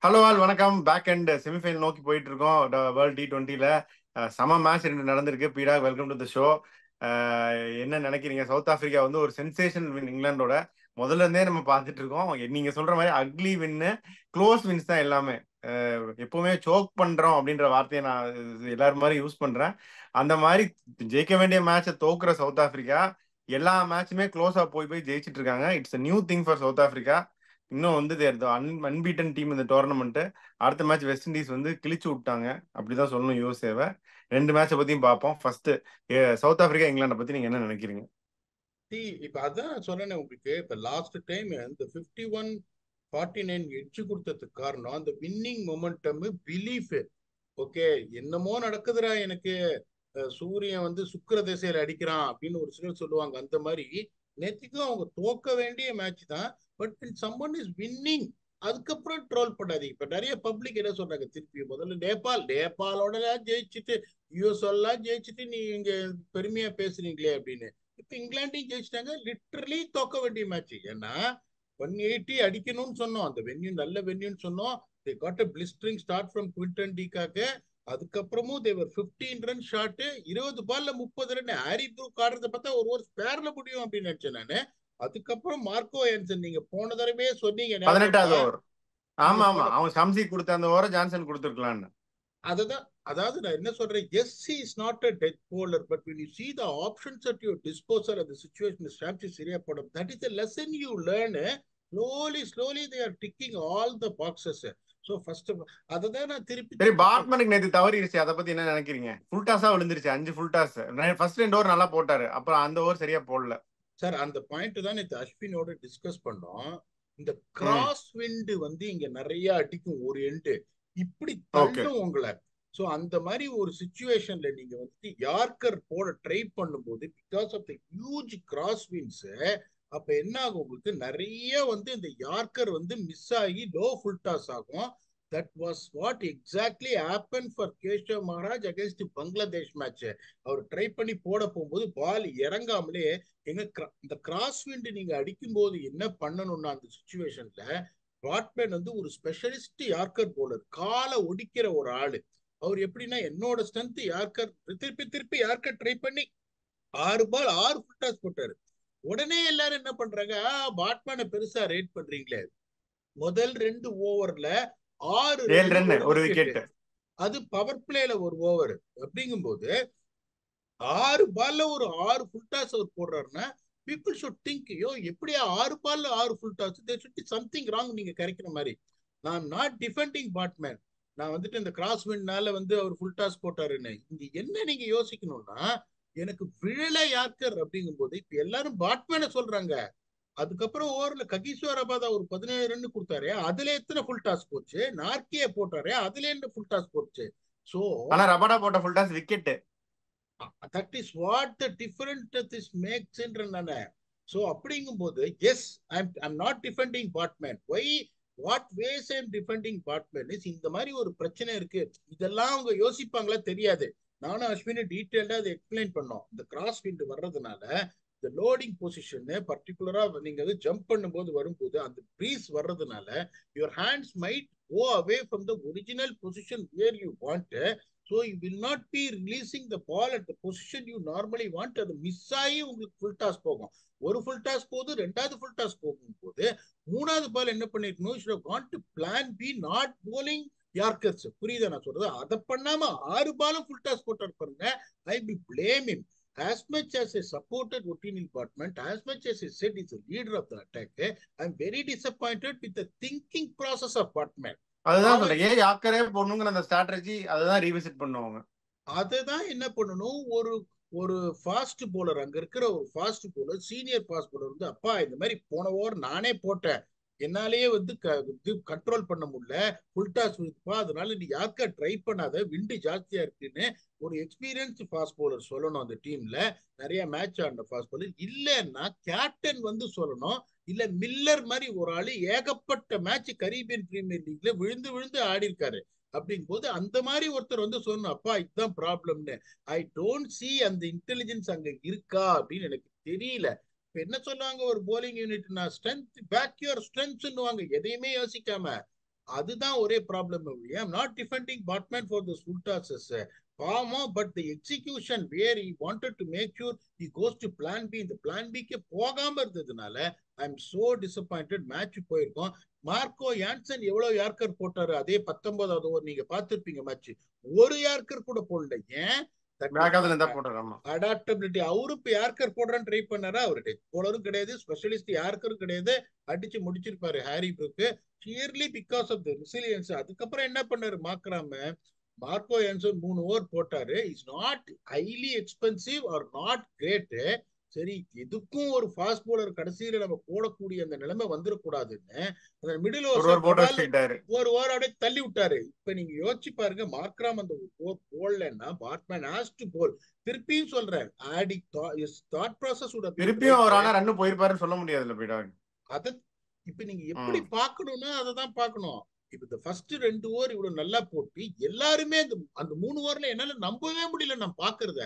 Hello all வணக்கம். Back and semi-final நோக்கி போயிட்டு இருக்கோம். வேர்ல்ட் T20ல சம மேட்ச் ரெண்டு நடந்திருக்கு. பீடா, வெல்கம் டு த ஷோ. என்ன நினைக்கிறீங்க? சவுத் ஆப்பிரிக்கா வந்து ஒரு சென்சேஷனல் வின் இங்கிலாண்டோட முதல்ல இருந்தே நம்ம பார்த்துட்டு இருக்கோம். நீங்க சொல்ற மாதிரி அக்லி வின்னு, க்ளோஸ் வின்ஸ் தான் எல்லாமே. எப்பவுமே சோக் பண்றோம் அப்படின்ற வார்த்தையை நான் எல்லாரும் மாதிரி யூஸ் பண்றேன். அந்த மாதிரி ஜெயிக்க வேண்டிய மேட்சை தோக்குற சவுத் ஆப்பிரிக்கா எல்லா மேட்சுமே க்ளோஸா போய் போய் ஜெயிச்சிட்டு இருக்காங்க. It's new thing for south Africa. இன்னும் வந்து தேர் அன்பீட்டன் டீம் இந்த டோர்னமெண்ட். அடுத்த மேட்ச் வெஸ்ட் இண்டீஸ் வந்து கிழிச்சு விட்டாங்க, அப்படிதான் சொல்லணும். யூஎஸ்ஏவை ரெண்டு மேட்சை பத்தியும் பார்ப்போம். ஃபர்ஸ்ட் சவுத் ஆப்பிரிக்கா இங்கிலாண்டை பத்தி நீங்க என்ன நினைக்கிறீங்க? இப்ப அதான் சொன்னேனே உங்களுக்கு. இப்ப லாஸ்ட் டைம் இந்த 51-49 எட்ஜ் கொடுத்ததுக்கு காரணம் அந்த வின்னிங் மொமெண்டம், பிலீஃப். ஓகே, என்னமோ நடக்குதுடா எனக்கு, சூரியன் வந்து சுக்கிர திசையில அடிக்கிறான் அப்படின்னு ஒரு சிலர் சொல்லுவாங்க. அந்த மாதிரி நேத்திக்கும் அவங்க தோக்க வேண்டிய மேட்ச் தான். பட் சம்மன் இஸ் வின்னிங், அதுக்கப்புறம் ட்ரோல் பண்ணாதீங்க. இப்ப நிறைய பப்ளிக் என்ன சொல்றாங்க, திருப்பி முதல்ல நேபாளோட ஜெயிச்சுட்டு யூஎஸ் எல்லாம் ஜெயிச்சுட்டு நீ இங்க பெருமையா பேசுறீங்களே அப்படின்னு. இப்ப இங்கிலாண்டையும் ஜெயிச்சிட்டாங்க. லிட்டரலி தோக்க வேண்டிய மேட்ச். ஏன்னா 180 அடிக்கணும்னு சொன்னோம், அந்த வென்யூ நல்ல வென்யூன்னு சொன்னோம். they got a blistering start from Quinton de Kock. அதுக்கப்புறமும் தேவர் 15 ரன் ஷாட், 20 பால்ல 30 ரன். ஹாரி ப்ரூக் ஆடுறத பார்த்தா ஒரு ஸ்பேர்ல முடியும் அப்படின்னு நினைச்சேன் நானு. அதுக்கப்புறம் மார்க்கோ ஏன்சன், நீங்க போன தடவையே சொன்னீங்க, ஞாபகம் 18வது இருக்கா? ஓவர். நீங்க ஆமா ஆமா, போன அவன் சம்சி கொடுத்த அந்த ஓவரை ஜான்சன் கொடுத்துருக்கலான்னு. அததான், அதாவது நான் என்ன சொல்றேன், S he is not a death bowler, but when you see the options at your disposal and the situation is strategy சரியா போடும், that is the lesson you learn. Slowly they are ticking all the boxes. So first of all, அததான் நான் திருப்பி சரி, திருப்பி சொல்றேன். பார்ட்மனுக்கு நேற்று தவறிடுச்சு, அதை பத்தி என்ன நினைக்கிறீங்க? ஃபுல் டாஸா விழுந்துருச்சு, 5 ஃபுல் டாஸ். ஃபர்ஸ்ட் 2 ஓவர் நல்லா போட்டாரு, அப்புறம் அந்த ஓவர் சரியா போடல. சார் அந்த பாயிண்ட் தான் நேற்று அஸ்வினோட டிஸ்கஸ் பண்ணோம். இந்த ம். கிராஸ் விண்டு வந்து இங்க நிறைய அடிக்கும் ஒரு எண்டு, இப்படி ஓகே. தள்ளும் உங்களை. ஸோ அந்த மாதிரி ஒரு சுச்சுவேஷன்ல நீங்க வந்து யார்கர் போட ட்ரை பண்ணும்போது, because of the huge cross winds, அப்ப என்ன ஆகும், உங்களுக்கு நிறைய வந்து இந்த யார்கர் வந்து மிஸ் ஆகி லோ ஃபுல் டாஸ் ஆகும். That was what exactly happen for Keshav Maharaj against Bangladesh match. அவர் ட்ரை பண்ணி போட போகும்போது பால் இறங்காமலே, எங்க இந்த கிராஸ் விண்ட் நீங்க அடிக்கும் போது என்ன பண்ணணும்னா அந்த சுச்சுவேஷன்ல, பிராட்மேன் வந்து ஒரு ஸ்பெஷலிஸ்ட் யார்கர் போலர், காலை ஒடிக்கிற ஒரு ஆளு. அவர் எப்படின்னா, என்னோட ஸ்ட்ரென்த் யார்கர், திருப்பி திருப்பி யார்கர் ட்ரை பண்ணி 6 பால் 6 ஃபுல் டாஸ் போட்டாரு. உடனே எல்லாரும் என்ன பண்றாங்க, பாட்மேனை பெருசா ரேட் பண்றீங்களே. முதல் 2 ஓவர்ல 6 7 ரன் ரன் 1 ஒரு விக்கெட், விக்கெட். அது பவர் பிளேல ஒரு ஓவர். அப்படிங்கும்போது 6 பால்ல ஒரு 6 ஃபுல் டாஸ் அவர் போடுறாருன்னா, பீப்புள் ஷுட் திங்க், யோ எப்படியா 6 பால்ல 6 full toss, there should be something wrong. நீங்க கரெக்ட் மாதிரி. நான் நாட் டிஃபெண்டிங் பாட்மேன். நான் வந்துட்டு இந்த கிராஸ் வின்னால வந்து அவர் ஃபுல் டாஸ் போட்டாருன்னு இங்க என்ன நீங்க யோசிக்கணும்னா, எனக்கு விழல யார்கர் அப்படிங்கும் போது இப்ப எல்லாரும் பாட்மேனை சொல்றாங்க. அதுக்கப்புறம் ஓவர்ல ககிஸ்வரபாத் ஒரு 17 ரன் கொடுத்தாரு, அதுல எத்தனை ஃபுல் டாஸ் போச்சு? நார்கியே போட்டாரு, அதுல என்ன ஃபுல் டாஸ் போச்சு? சோ ஆனா ரபாடா போட்ட full toss wicket. That is what the different this makes என்ற நானே. ஸோ அப்படிங்கும்போது yes, I'm not defending Baartman. Why, what was I'm defending Baartman is, இந்த மாதிரி ஒரு பிரச்சனை இருக்கு. இதெல்லாம் அவங்க யோசிப்பாங்களா தெரியாது. நானும் அஸ்வினி டீட்டெயில்டா அதை எக்ஸ்பிளைன் பண்ணோம். இந்த கிராஸ் ஃபீல்டு வர்றதுனால இந்த லோடிங் பொசிஷன், பர்டிகுலரா நீங்க வந்து ஜம்ப் பண்ணும்போது வரும்போது அந்த பிரீஸ் வர்றதுனால your hands might go away from the original position where you want. So you will not be releasing the ball at the position you normally want. அது மிஸ் ஆகி உங்களுக்கு ஃபுல் டாஸ் போகும். ஒரு full toss போது, ரெண்டாவது full toss போகும்போது மூணாவது பால் என்ன பண்ணிருக்கணும், you should have gone to plan B, not bowling yorkers. புரியுதா நான் சொல்றது? அதை பண்ணாம 6 பாலும் ஃபுல் டாஸ் போட்டார் பாருங்க. I will blame him. As much as I supported Routine department, as much as I said he's a leader of the attack, I'm very disappointed with the thinking process of Batman. அதுதான் அவன் சொல்றேன், ஏன் யாக்கரே போடணுங்கிற அந்த strategy அதுதான் revisit பண்ணுவாங்க. அதுதான் என்ன பண்ணணும், ஒரு ஒரு ஃபாஸ்ட் போலர், அங்க இருக்கிற ஒரு fast bowler, senior fast bowler வந்து, அப்பா இந்த மாதிரி போன ஓவர் நானே போட்டேன், என்னாலேயே வந்து கண்ட்ரோல் பண்ண முடியல, ஃபுல் டாஸ் இருக்குப்பா, அதனால நீ யாருக்கா ட்ரை பண்ணாத, விண்டு ஜாஸ்தியா இருக்குன்னு ஒரு எக்ஸ்பீரியன்ஸ் ஃபாஸ்ட் போலர் சொல்லணும். அந்த டீம்ல நிறைய மேட்ச் ஆடின ஃபாஸ்ட் போலர் இல்லைன்னா கேப்டன் வந்து சொல்லணும். இல்ல மில்லர் மாதிரி ஒரு ஆளு ஏகப்பட்ட மேட்ச் கரீபியன் பிரீமியர் லீக்ல விழுந்து விழுந்து ஆடி இருக்காரு. அப்படிங்கும் போது அந்த மாதிரி ஒருத்தர் வந்து சொல்லணும், அப்பா இதுதான் ப்ராப்ளம்னு. ஐ டோன்ட் சி அந்த இன்டெலிஜென்ஸ் அங்க இருக்கா அப்படின்னு எனக்கு தெரியல. இப்ப என்ன சொல்லுவாங்க, ஒரு போலிங் யூனிட் நான் ஸ்ட்ரென்த் பேக் யுவர் ஸ்ட்ரென்த்னுவாங்க, எதையுமே யோசிக்காம அதுதான் ஒரே problem. I'm not defending Baartman for the full tosses பாவம், but the execution where he wanted to make sure he goes to plan B, இந்த பிளான் பிக்கு போகாம இருந்ததுனால I am so disappointed. Match போயிருக்கோம். மார்க்கோ யான்சன் எவ்வளவு yorker போட்டாரு அதே 19வது over, நீங்க பார்த்திருப்பீங்க மேட்ச், ஒரு யார்கர் கூட போடல. ஏன்? அடாப்டபிலிட்டி. அவரு இப்ப யார்கர் போடுறான்னு ட்ரை பண்ணாரா? அவரு டெத் போலரும் கிடையாது, ஸ்பெஷலிஸ்ட் யார்கரும் கிடையாது, அடிச்சு முடிச்சிருப்பாரு Harry Brook clearly because of the resilience. அதுக்கப்புறம் என்ன பண்ணாரு மார்க்கோ யான்சன் 3 ஓவர் போட்டாரு. Is not highly expensive or not great. சரி, எதுக்கும் ஒரு ஃபாஸ்ட் போலர் கடைசியில நம்ம போடக்கூடிய அந்த நிலைமை வந்துடக்கூடாதுன்னு அந்த மிடில் ஒரு ஓவர் அப்படியே தள்ளி விட்டாரு. இப்ப நீங்க யோசிச்சு பாருங்க, மார்க்ராம் அந்த ஓவர் போடலன்னா பாட்மேன் ஹாஸ் டு போல். திருப்பியும் சொல்றேன், ஆடி தாட் ப்ராசஸ் உட திருப்பியும் ஒரு ஆனா ரன் போயிருப்பாருன்னு சொல்ல முடியாதுல்ல. அத இப்ப நீங்க எப்படி பாக்கணும்னா அதை தான் பாக்கணும். இப்ப இந்த ஃபர்ஸ்ட் 2 ஓவர் இவ்வளவு நல்லா போட்டு எல்லாருமே அந்த 3 ஓவர்ல என்னால நம்பவே முடியல. நான் பாக்குறத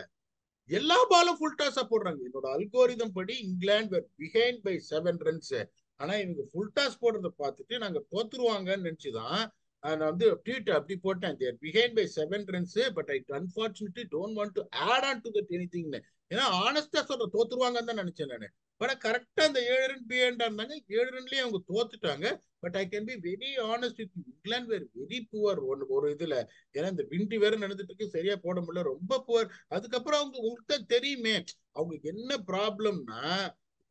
எல்லா பாலும் ஃபுல் டாஸா போடுறாங்க. என்னோட அல்கோரிதம் படி இங்கிலாந்து பிஹைண்ட் பை 7 runs. ஆனா இவங்க ஃபுல் டாஸ் போடுறத பார்த்துட்டு நாங்க தோத்துருவாங்கன்னு நினைச்சுதான் நான் வந்து ட்வீட் அப்படி போட்டேன், there behind by 7 runs but I unfortunately don't want to add on to that anything. ஏன்னா ஆனஸ்டா சொல்ற தோத்துருவாங்கன்னு தான் நினைச்சேன் நானு. பட் கரெக்டா அந்த 7 run பிஹைண்டா இருந்தாங்க. 7 runலயே அவங்க தோத்துட்டாங்க. But I can be very honest with England were very poor ஒரு இதுல. ஏன்னா இந்த விண்டி வேற நடந்துட்டு இருக்கு, சரியா போட முடியல, ரொம்ப புவர். அதுக்கப்புறம் உங்களுக்கு தான் தெரியுமே அவங்களுக்கு என்ன ப்ராப்ளம்னா,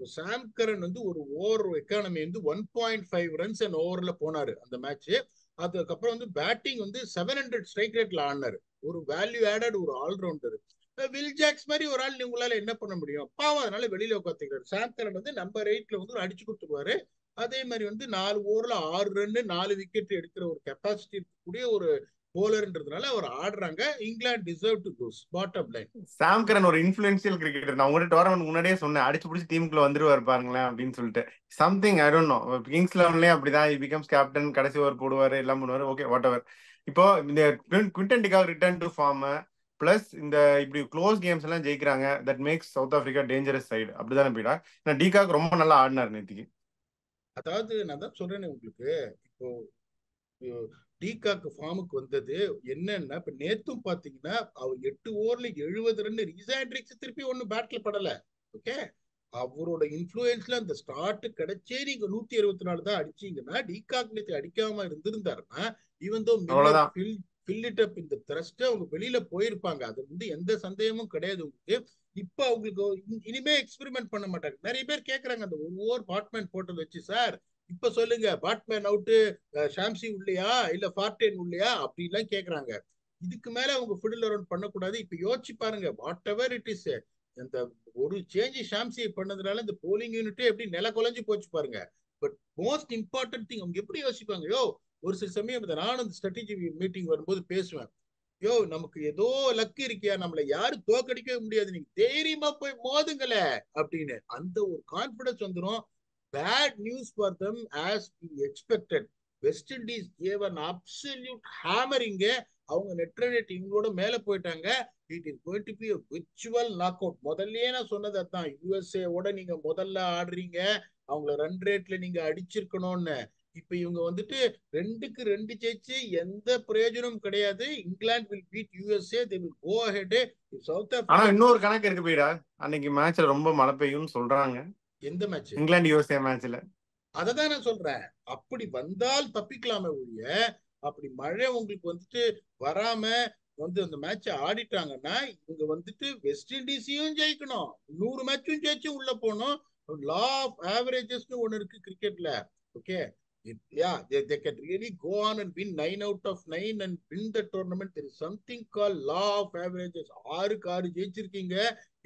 சாம் கரன் வந்து ஒரு ஓவர் எக்கானமி வந்து 1.5 runs அண்ட் ஓவர்ல போனாரு அந்த மேட்ச். அதுக்கப்புறம் வந்து பேட்டிங் வந்து 700 ஸ்ட்ரைக் ரேட்ல ஆடினாரு. ஒரு வேல்யூ ஆடட் ஒரு ஆல்ரவுண்டர். வில் ஜாக்ஸ் மாதிரி ஒரு ஆள் உங்களால என்ன பண்ண முடியும்? பாவம், அதனால வெளியில உட்காந்துக்கிறாரு. சாம் கரன் வந்து நம்பர் 8ல வந்து அடிச்சு கொடுத்துருவாரு. அதே மாதிரி வந்து 4 ஓவர்ல 6 ரன் 4 விக்கெட் எடுக்கிற ஒரு கெப்பாசிட்டி இருக்கக்கூடிய ஒரு போலர்ன்றதுனால அவர் ஆடுறாங்க. England deserve to lose. Bottom line. Sam Curran ஒரு இன்ஃப்ளூயன்ஷியல் கிரிக்கெட்டர். நான் உங்கள்கிட்ட டோர்னமெண்ட் முன்னாடியே சொன்னேன், அடிச்சு பிடிச்சி டீமுக்குள்ள வந்துருவாரு பாருங்களேன் அப்படின்னு சொல்லிட்டு. Something I don't know, Kings லெவன்லயே அப்படிதான், பிகம்ஸ் கேப்டன், கடைசி ஓவர் போடுவாரு, எல்லாம் பண்ணுவாரு. Okay, whatever. இப்போ இந்த Quinton de Kock return to form plus இந்த இப்படி க்ளோஸ் கேம்ஸ் எல்லாம் ஜெயிக்கிறாங்க, that makes South Africa dangerous side. அப்படிதானே பீடா? ஏன்னா டிகாக் ரொம்ப நல்லா ஆடினார் நேற்றுக்கு. அதாவது நான் தான் சொல்றேன் உங்களுக்கு, இப்போ டிகாக் ஃபார்முக்கு வந்தது என்னன்னா, இப்ப நேத்தும் பாத்தீங்கன்னா அவர் 8 ஓவர்ல 70 ரன். ரீசாண்ட்ரிக்ஸ் திருப்பி ஒண்ணு பேட்ல படல. ஓகே, அவரோட இன்ஃபுளுன்ஸ்ல அந்த ஸ்டார்ட் கிடைச்சே நீங்க 164 தான் அடிச்சீங்கன்னா, டிகாக் நேத்து அடிக்காம இருந்திருந்தாருன்னா even though Miller fill it up இந்த த்ரஸ்ட் அவங்க வெளியில போயிருப்பாங்க. அது வந்து எந்த சந்தேகமும் கிடையாது உங்களுக்கு. இப்ப அவங்களுக்கு இனிமே எக்ஸ்பெரிமெண்ட் பண்ண மாட்டாங்க. நிறைய பேர் கேக்குறாங்க அந்த ஒரு ஓவர் பாட்மேன் போட்டது வச்சு, சார் இப்ப சொல்லுங்க பாட்மேன் அவுட்டு, ஷாம்சி உள்ளையா இல்ல ஃபார்டேன் உள்ளையா அப்படின்லாம் கேக்குறாங்க. இதுக்கு மேல அவங்க ஃபுடில் அரௌண்ட் பண்ணக்கூடாது. இப்ப யோசிச்சு பாருங்க, வாட் எவர் இட் இஸ், இந்த ஒரு சேஞ்ச் ஷாம்சியை பண்ணதுனால இந்த போலிங் யூனிட்டே எப்படி நில குலைஞ்சு போச்சு பாருங்க. பட் மோஸ்ட் இம்பார்ட்டன்ட் திங் அவங்க எப்படி யோசிப்பாங்க, யோ ஒரு சில சமயம் நானும் இந்த ஸ்ட்ராட்டஜி மீட்டிங் வரும்போது பேசுவேன், யோ நமக்கு ஏதோ லக்கு இருக்கியா, நம்மள யாரும் தோக்கடிக்கவே முடியாது, நீங்க தைரியமா போய் மோதுங்களே அப்படின்னு அந்த ஒரு கான்பிடன்ஸ் வந்துடும். Bad news for them as we expected. West Indies gave an absolute hammering. அவங்க நெட் ரன் ரேட் இவங்களோட மேல போயிட்டாங்க. It is going to be a virtual knockout. முதல்லயே நான் சொன்னது அதான், யுஎஸ்ஏ ஓட நீங்க முதல்ல ஆடுறீங்க, அவங்கள ரன் ரேட்ல நீங்க அடிச்சிருக்கணும்னு. இப்ப இவங்க வந்துட்டு 2க்கு 2 ஜெயிச்சு எந்த பிரயோஜனமும் கிடையாது. England will beat USA, they will go ahead. South Africa. ஆனா இன்னொரு கணக்கு இருக்கு பீடா, அன்னைக்கு மேட்ச்ல ரொம்ப மழை பெய்யும்னு சொல்றாங்க. எந்த மேட்ச்? இங்கிலாந்து யுஎஸ்ஏ மேட்ச்ல. அததான் நான் சொல்றேன், அப்படி வந்தால் தப்பிக்கலாமே ஒழிய, அப்படி மழை உங்களுக்கு வந்துட்டு வராம வந்து அந்த மேட்ச ஆடிட்டாங்கன்னா இவங்க வந்துட்டு வெஸ்ட் இண்டீஸையும் ஜெயிக்கணும், 100 மேட்சும் ஜெயிச்சு உள்ள போகணும். லா ஆஃப் ஆவரேஜஸ்னு ஒண்ணு இருக்கு கிரிக்கெட்ல. Okay, yeah, they can really go on and win 9 out of 9 and win the tournament. There is something called law of averages. 6க்கு 6 ஜெயிச்சிருக்கீங்க.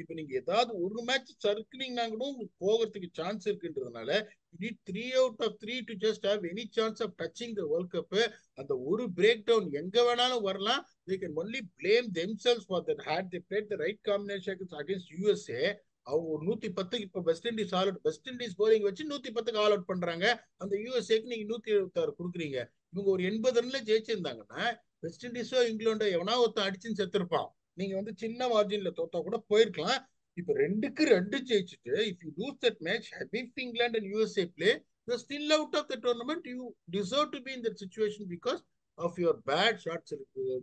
இப்ப நீங்க ஏதாவது ஒரு மேட்ச் சறுக்குனீங்கன்னா கூட உங்களுக்கு போகிறதுக்கு சான்ஸ் இருக்குன்றதுனால you need 3 out of 3 to just have any chance of touching the World Cup. அந்த ஒரு பிரேக் டவுன் எங்க வேணாலும் வரலாம். They can only blame themselves for that. Had they played the right combination against USA, அவங்க ஒரு 110 இப்ப West Indies all out, West Indies bowling வச்சு 110க்கு ஆல் அவுட் பண்றாங்க. அந்த யூஎஸ்ஏக்கு நீங்க 176 கொடுக்குறீங்க. இவங்க ஒரு 80 ரன்ல ஜெயிச்சிருந்தாங்கன்னா வெஸ்ட் இண்டீஸோ இங்கிலாண்டோ எவனா ஒருத்தன் அடிச்சுன்னு செத்துருப்பான். நீங்க வந்து சின்ன மார்ஜின்ல தோத்தா கூட போயிருக்கலாம். இப்ப 2-2 ஜெயிச்சுட்டு if you lose that match, if England and USA play, you're still out of the tournament. You deserve to be in that situation because of your bad shots,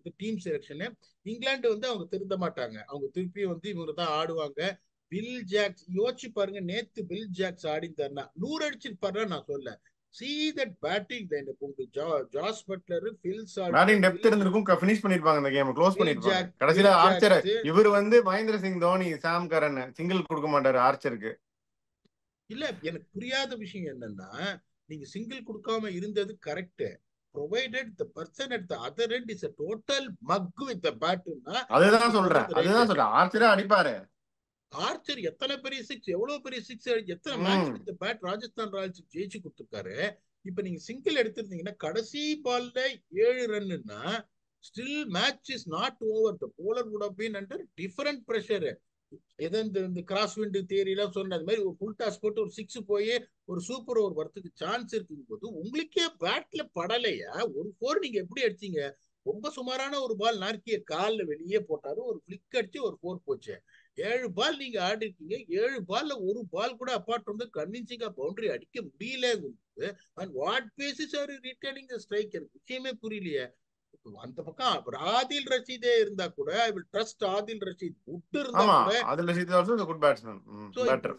the team selection. England வந்து அவங்க திருந்த மாட்டாங்க. அவங்க திருப்பி வந்து இவங்க தான் ஆடுவாங்க. பில் ஜாக்ஸ் யோசிச்சு பாருங்க, நேத்து பில் ஜாக்ஸ் ஆடி தரனா 100 அடிச்சிருப்பாரு. நான் சொல்ல see that batting line. Jos Buttler, Phil Salt, batting depth இருந்திருக்கும், ஃபினிஷ் பண்ணிருப்பாங்க இந்த கேம், க்ளோஸ் பண்ணிருப்பாங்க. கடைசியில ஆர்ச்சர் இவர் வந்து Mahendra Singh Dhoni, Sam Curran single கொடுக்க மாட்டாரு ஆர்ச்சருக்கு. இல்ல, எனக்கு புரியாத விஷயம் என்னன்னா, நீங்க சிங்கிள் கொடுக்காம இருந்தது correct, provided the person at the other end is a total mug with the bat. அதுதான் சொல்றேன் ஆர்ச்சரே அடிப்பாரு. ஆர்ச்சர் எத்தனை பெரிய சிக்ஸ், எவ்வளவு பெரிய சிக்ஸ், எத்தனை match with bat Rajasthan Royals ஜெயிச்சு கொடுத்துருக்காரு. இப்ப நீங்க சிங்கிள் எடுத்திருந்தீங்கன்னா கடைசி பால்ல 7 ரன்னுன்னா still match is not over. The bowler would have been under different pressure. எதை இந்த கிராஸ் விண்ட் தியரி எல்லாம் சொன்ன அது மாதிரி ஒரு ஃபுல் டாஸ் போட்டு ஒரு 6 போய் ஒரு சூப்பர் ஓவர் வரதுக்கு சான்ஸ் இருக்கும் போது உங்களுக்கே பேட்ல படலையா? ஒரு 4 நீங்க எப்படி அடிச்சீங்க? ரொம்ப சுமாரான ஒரு பால் நார்க்கிய கால்ல வெளியே போட்டாரு, ஒரு பிளிக் அடிச்சு ஒரு 4 போச்சு. 7 பால் நீங்க ஆடி இருக்கீங்க. 7 பால்ல ஒரு பால் கூட அப்பார்ட் வந்து கன்வின்சிங்கா பவுண்டரி அடிக்க முடியல. And what basis are returning the strike? எனக்கு விஷயமே புரியலையே. அந்த பக்கம் ஆதில் ரஷீதே இருந்தா கூட I will trust Adil Rashid. Wood இருந்தா கூட Adil Rashid also a good batsman, better.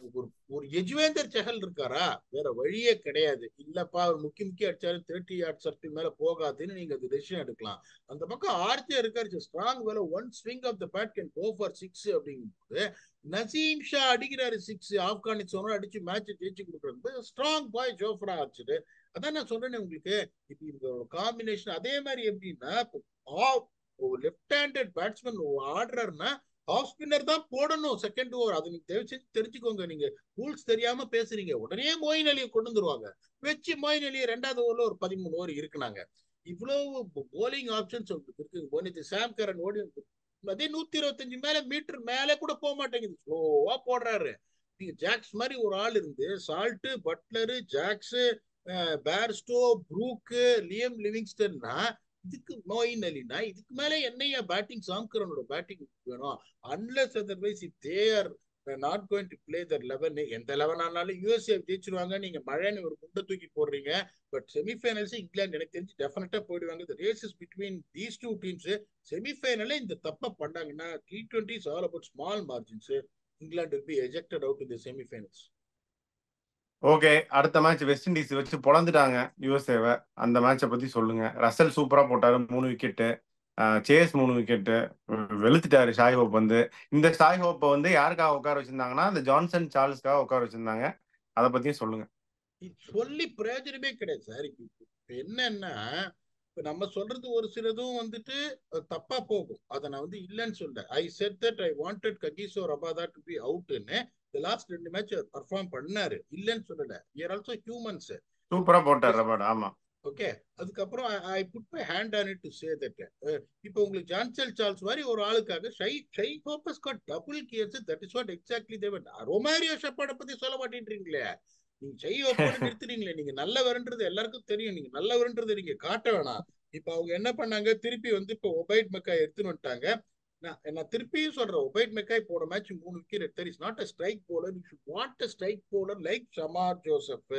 ஒரு யஜுவேந்தர் சஹல் இருக்காரா? வேற வழியே கிடையாது. இல்லப்பா அவர் முக்கிய அடிச்சாரு 30 யார்ட் சர்க்கிள் மேல போகாதுன்னு நீங்க அது டெசிஷன் எடுக்கலாம். அந்த பக்கம் ஆர்ச்சே இருக்காரு, ஸ்ட்ராங் வேல, one swing of the bat can go for 6 அப்படிங்கும்போது நசீம் ஷா அடிக்கிறாரு 6, ஆப்கானிஸ்தானோட அடிச்சு மேட்ச் ஜெயிச்சு கொடுக்குறது ஸ்ட்ராங் பாய் ஜோஃப்ரா ஆர்ச்சர். அதான் நான் சொல்றேன் உங்களுக்கு, இப்ப இந்த காம்பினேஷன் அதே மாதிரி எப்படின்னா, லெஃப்ட் ஹேண்டட் பேட்ஸ்மேன் ஆடுறாருன்னா ஆஃப் ஸ்பின்னர் தான் போடணும் செகண்ட் ஓவர். அது நீங்க தெரிஞ்சுக்கோங்க. நீங்க ரூல்ஸ் தெரியாம பேசுறீங்க. உடனே மொயின் அலியை கொண்டு வந்துருவாங்க. வச்சு மொயின் அலியை 2வது ஓவர்ல ஒரு 13 ஓவர் இருக்குனாங்க. இவ்வளவு போலிங் ஆப்ஷன்ஸ் இருக்கு. சாம் கரன் ஓடி அதே 125 மேல மீட்டர் மேல கூட போக மாட்டேங்குது, ஸ்லோவா போடுறாரு. நீங்க ஜாக்ஸ் மாதிரி ஒரு ஆள் இருந்து Salt, Buttler, Jacks, Bairstow, Brook, Liam லிவிங்ஸ்டன்னா இதுக்கு மொயின் அலினா இதுக்கு மேல என்னையா பேட்டிங்? சாம்கரனோட பேட்டிங் வேணும். Unless otherwise if they are not going to play their 11, எந்த 11 ஆனாலும் யூஎஸ்ஏ ஜெயிச்சிருவாங்க. நீங்க மழைன்னு ஒரு குண்டை தூக்கி போடுறீங்க. பட் செமிஃபைனல்ஸ் இங்கிலாந்து எனக்கு தெரிஞ்சு டெஃபினட்டா போயிடுவாங்க. The race is between these two teams. செமிஃபைனல்ல இந்த தப்ப பண்ணாங்கன்னா T20 is all about small margins. England will be ejected out in the semifinals. Okay, அடுத்த மேட்ச் வெஸ்ட் இண்டீஸ் வச்சு பொழந்துட்டாங்க யூஎஸ்ஏவை. அந்த மேட்சை பத்தி சொல்லுங்க. ரசல் சூப்பரா போட்டாரு, 3 விக்கெட்டு. Chase 3 wicket. வெளுத்துட்டாரு ஷாய் ஹோப் வந்து. இந்த ஷாய் ஹோப்பை வந்து யாருக்காக உட்கார வச்சிருந்தாங்கன்னா இந்த ஜான்சன் சார்ல்ஸ்க்காக உட்கார வச்சிருந்தாங்க. அதை பத்தியும் சொல்லுங்க. சொல்லி பிரயோஜனமே கிடையாது சார். இப்ப என்னன்னா, இப்ப நம்ம சொல்றது ஒரு சிலதும் வந்துட்டு தப்பா போகும். அதை நான் வந்து இல்லைன்னு சொல்றேன். I said that I wanted Kagiso Rabada to be அவுட்னு. லாஸ்ட் 2 மேட்ச் பர்ஃபார்ம் பண்ணாரு, இல்லைன்னு சொல்லல. You are also humans. சூப்பரா போட்டார் ரபாட். ஆமா, ஓகே. அதுக்கப்புறம் I put my hand on it to say that இப்போ உங்களுக்கு ஜான்சன் சார்ல்ஸ் மாதிரி ஒரு ஆளுக்காக Shai Hope's got double gears. That is what exactly they want. Romario ஷெப்பர்ட பத்தி சொல்ல மாட்டேன்றீங்களே. நீங்க ஷை ஹோப்போட நிறுத்துறீங்களே. நீங்க நல்லவர்ன்றது எல்லாருக்கும் தெரியும். நீங்க நல்லவர்ன்றது நீங்க காட்ட வேணாம். இப்ப அவங்க என்ன பண்ணாங்க, திருப்பி வந்து இப்போ ஒபைட் மெக்காய் எடுத்துன்னு வந்துட்டாங்க. நான் திருப்பியும் சொல்றேன், ஒபைட் மெக்காய் போன மேட்ச் 3 விக்கெட் எடுத்தார். Is not a strike bowler. You should want a strike bowler like Shamar Joseph,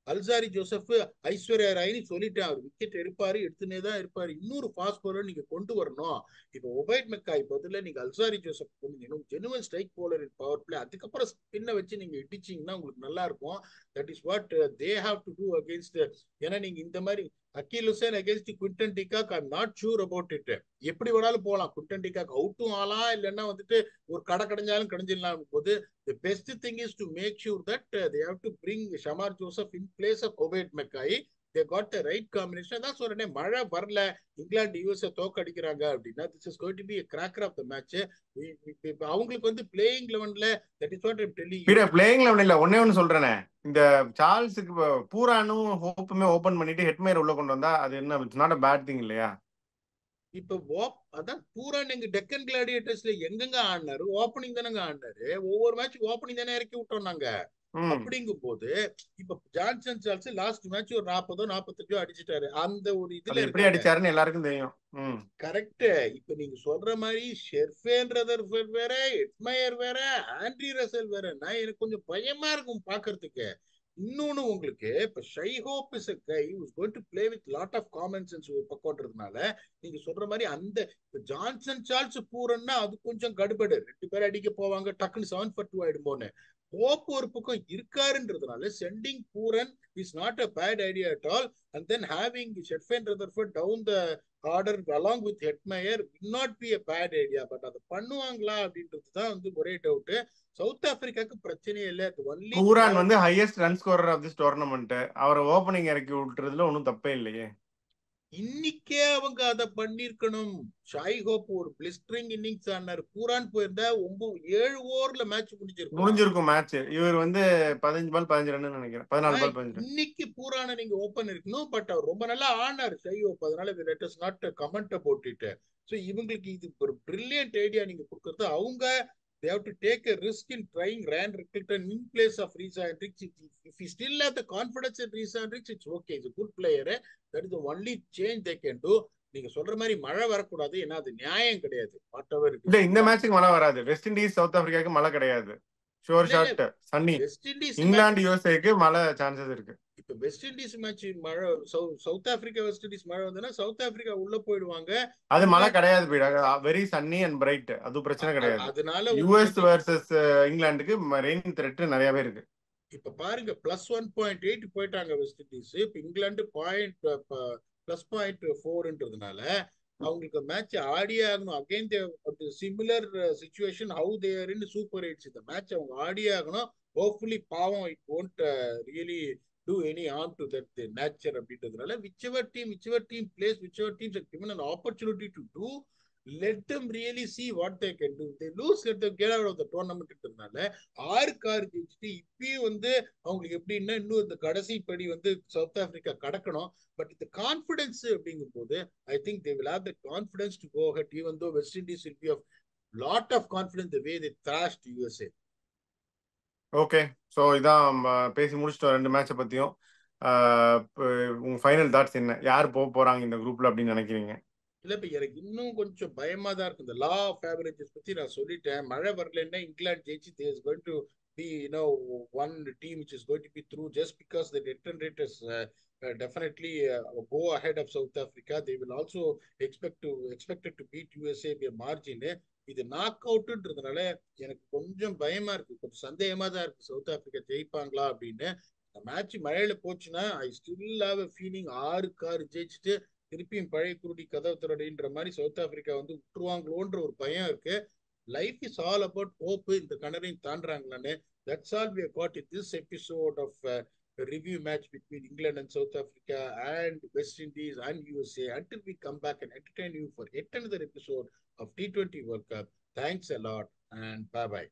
Alzarri Joseph, Aishwarya ராய்னு சொல்லிட்டேன். அவர் விக்கெட் எடுத்துனே தான் இருப்பாரு. இன்னொரு ஃபாஸ்ட் போலர் நீங்க கொண்டு வரணும். இப்போ ஒபைட் மெக்காய் பதில நீங்க அல்சாரி ஜோசப் கொண்டு genuine strike bowler in power play, அதுக்கப்புறம் ஸ்பின்னை வச்சு நீங்க இடிச்சீங்கன்னா உங்களுக்கு நல்லா இருக்கும். That is what they have to do against. ஏன்னா நீங்க இந்த மாதிரி Akeal Hosein against Quinton de Kock, I'm not sure about it. எப்படி வேணாலும் போகலாம். குவிண்டன் டிகாக் அவுட்டும் ஆகலாம், இல்லைன்னா வந்துட்டு ஒரு கடை கடைஞ்சாலும் கடைஞ்சிடலாம் போது. The best thing is to make sure that they have to bring Shamar Joseph in place of Obed Mackay. They got the right combination. அதான் சொல்றேன், மழை வரல, இங்கிலாந்து யூஎஸ்ஏ தோக்கடிக்கிறாங்க அப்படின்னா this is going to be a cracker of the match. அவங்களுக்கு வந்து playing 11ல that is what I'm telling you. Playing 11 இல்ல, ஒண்ணே சொல்றேனே, இந்த சார்ல்ஸுக்கு பூரானும் ஹோப்புமே ஓபன் பண்ணிட்டு ஹெட்மேயர் உள்ள கொண்டு வந்தா அது என்ன, it's not a bad thing இல்லையா? இப்ப அதான் பூரா நீங்க டெக்கன் கிளாடியேட்டர்ஸ்ல எங்கெங்க ஆடினாரு? ஓப்பனிங் தானங்க ஆடினாரு. ஒவ்வொரு மேட்ச் ஓப்பனிங் தானே இறக்கி விட்டோம் நாங்க. அப்படிங்கும் போது இப்ப ஜான்சன் சார்ல்ஸ் லாஸ்ட் மேட்ச் ஒரு 40 45 அடிச்சிட்டாரு. அந்த ஒரு இதுல எப்படி அடிச்சாருன்னு எல்லாருக்கும் தெரியும். கரெக்ட். இப்ப நீங்க சொல்ற மாதிரி ஷெர்ஃபேன் ரதர்ஃபோர்ட் வேற, எட்மயர் வேற, ஆண்ட்ரி ரசல் வேற, நான் எனக்கு கொஞ்சம் பயமா இருக்கும் பாக்குறதுக்கு. இன்னொன்னு உங்களுக்கு இப்ப shy hope is a guy who is going to play with lot of common sense ஒரு பக்கம்ன்றதுனால நீங்க சொல்ற மாதிரி அந்த ஜான்சன் சார்ல்ஸ் பூரன்னா அது கொஞ்சம் கடுபடு. 2 பேர் அடிக்க போவாங்க, டக்குன்னு 7 for 2 ஆயிடுமோன்னு. ஹோப் ஒரு பக்கம் இருக்காருன்றதுனால sending Pooran is not a bad idea at all. And then having Sherfane Rutherford down the order along with Hetmyer will not be a bad idea. But அதை பண்ணுவாங்களா அப்படின்றது தான் வந்து ஒரே டவுட். சவுத் ஆப்பிரிக்காக்கு பிரச்சனையே இல்லை. பூரான் வந்து highest run scorer of this tournament. அவரை ஓப்பனிங் இறக்கி விட்டுறதுல ஒன்றும் தப்பே இல்லையே. இன்னைக்கே அவங்க அதை பண்ணிருக்கணும். ஷாய் ஹோப் ஒரு பிளிஸ்டரிங் இன்னிங்ஸ் ஆனார். பூரான் போயிருந்தா 7 ஓவர்ல மேட்ச் முடிஞ்சிருக்கும் மேட்ச். இவர் வந்து 15 பால் 15 ரன் நினைக்கிறேன், 14 பால் 15. இன்னைக்கு பூரான நீங்க ஓபன் இருக்கணும். பட் அவர் ரொம்ப நல்லா ஆனார் ஷாய் ஹோப். அதனால let us not comment about it. So இவங்களுக்கு இது ஒரு பிரில்லியன்ட் ஐடியா நீங்க கொடுக்கறது. அவங்க they have to take a risk in trying Ryan Rickelton in place of Reza Hendricks. If he still have the confidence in Reza Hendricks, it's okay. He's a good player. That is the only change they can do. நீங்க சொல்ற மாதிரி மழை வரக்கூடாது, ஏன்னா அது நியாயம் கிடையாது. இல்ல, இந்த மேட்சுக்கு மழை வராது. வெஸ்ட் இண்டீஸ் சவுத் ஆப்பிரிக்காக்கு மழை கிடையாது. Sure shot sunny. West Indies இங்கிலாந்து யுஎஸ்ஏக்கு மழை சான்சஸ் இருக்கு. இப்ப வெஸ்ட் இண்டீஸ் மேட்ச் மழை, சவுத் ஆப்பிரிக்கா வெஸ்ட் இண்டீஸ் மழை வந்தா சவுத் ஆப்பிரிக்கா உள்ள போயிடுவாங்க. அது மழை கிடையாது, வெரி சன்னி அண்ட் பிரைட். அது பிரச்சனை கிடையாது. அதனால யுஎஸ் வெர்சஸ் இங்கிலாந்துக்கு ரெயின் த்ரெட் நிறையவே இருக்கு. இப்ப பாருங்க +1.8 போயிட்டாங்க வெஸ்ட் இண்டீஸ். இப்ப இங்கிலாந்து +0.4ன்றதுனால அவங்களுக்கு மேட்ச் ஆடியே ஆகணும். Again similar situation how they are in super 8. இந்த மேட்ச் அவங்க ஆடியே ஆகணும். ஹோப்ஃபுல்லி பாவம் it won't really do any harm to that nature அப்படின்றதுனால whichever team plays, whichever teams are given an opportunity to do, let them really see what they can do. They lose, let them get out of the tournamentன்றதுனால 6 ஜெயிச்சுட்டு இப்பயும் வந்து அவங்களுக்கு எப்படின்னா இன்னும் இந்த கடைசி படி வந்து சவுத் ஆப்பிரிக்கா கடக்கணும். பட் இந்த கான்ஃபிடன்ஸ் அப்படிங்கும் போது I think they will have the confidence to go ahead, even though West Indies will be of lot of confidence the way they thrashed USA. Okay, so இதான் பேசி முடிச்சிட்டோம் 2 மேட்சை பற்றியும். உங்க final thoughts என்ன? யார் போறாங்க இந்த குரூப்ல அப்படின்னு நினைக்கிறீங்க? இல்ல இப்ப எனக்கு இன்னும் கொஞ்சம் பயமா தான் இருக்கு. இந்த லா ஆஃப் ஆவரேஜஸ் பத்தி நான் சொல்லிட்டேன். மழை வரலன்னா இங்கிலாந்து ஜெயிச்சு there is going to be one team which is going to be through just because the return rate is definitely go ahead of South Africa. They will also expected to beat USA by a margin. இது knock அவுட்ன்றதுனால எனக்கு கொஞ்சம் பயமா இருக்கு, கொஞ்சம் சந்தேகமா தான் இருக்கு south Africa ஜெயிப்பாங்களா அப்படின்னு. இந்த மேட்ச் மழையில போச்சுன்னா I still have a feeling 6 ஜெயிச்சுட்டு திருப்பியும் பழைய குருடி கதவு திரடின்ற மாதிரி சவுத் ஆப்பிரிக்கா வந்து விட்டுருவாங்களோன்ற ஒரு பயம் இருக்கு. Life is all about hope. இந்த கணரையும் தாண்டாங்களான்னு. That's all we have got in this episode of a review match between England and South Africa and West Indies and USA. Until we come back and entertain you for yet another episode of T20 World Cup. Thanks a lot and bye-bye.